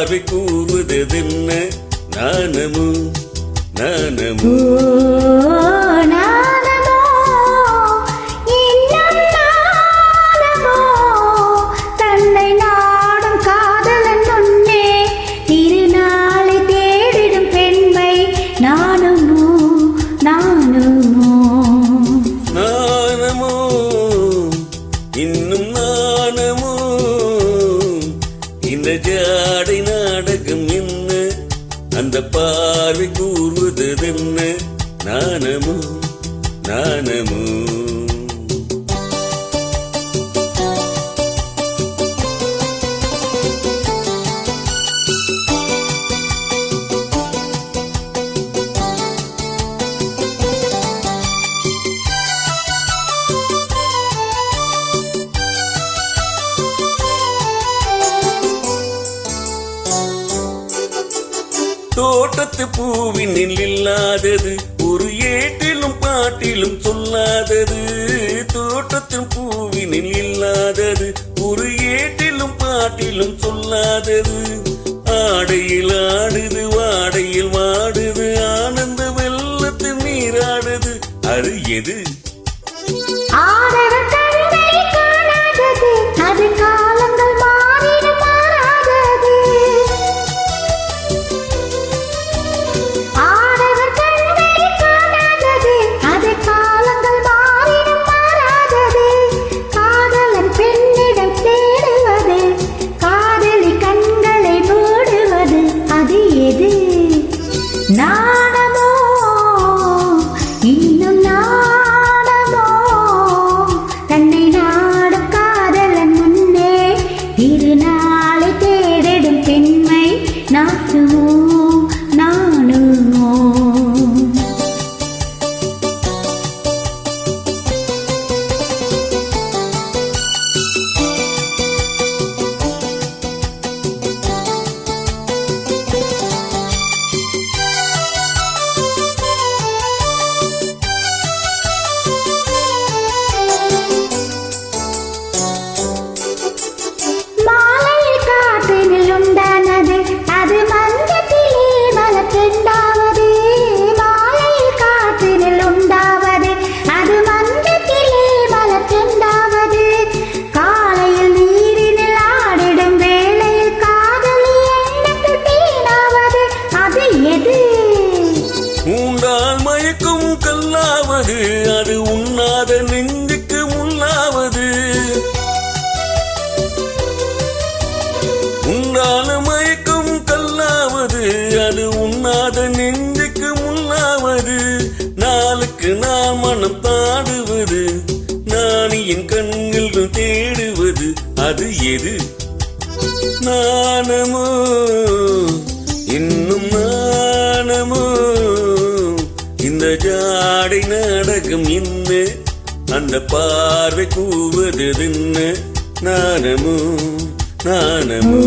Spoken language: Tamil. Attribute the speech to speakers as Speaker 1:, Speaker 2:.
Speaker 1: பார்வை கூறுவதென்ன நாணமோ நாணமோ இன்னும் நாணமோ இந்த ஜாடை நாடகம் என்ன அந்த பார்வை கூறுவதென்ன நாணமோ நாணமோ தோட்டத்து பூவினில் இல்லாதது ஒரு ஏட்டிலும் பாட்டிலும் சொல்லாதது தோட்டத்து பூவினில் இல்லாதது ஒரு ஏட்டிலும் பாட்டிலும் சொல்லாதது ஆடையில் ஆடுது வாடையில் வாடுது ஆனந்த வெள்ளத்து நீராடுது அது எது
Speaker 2: அது காலங்கள் மாறிடும் மாறாதது ஆடவர் கண்களை காணாதது அது காலங்கள் மாறிடும் மாறாதது காதலன் பெண்ணிடம் தேடுவது காதலி கண்களை மூடுவது அது எது நாணமோ இன்னும் நாணமோ தன்னை நாடும் காதலன் முன்னே திருநாளை தேடிடும் பெண்மை நாட்டுமோ நானுமோ
Speaker 1: உண்டால் மயக்கும் கல்லாவது அது உண்ணாத நெஞ்சுக்கு முள்ளாவது உண்டால மயக்கும் கல்லாவது அது உண்ணாத நெஞ்சுக்கு முள்ளாவது நாளுக்கு நான் மனம் பாடுவது நாணியின் கண்கள் தேடுவது அது எது நாணமோ இன்னும் நாணமோ இந்த ஜாடை நாடகம் என்ன அந்த பார்வை கூறுவதென்ன நாணமோ நாணமோ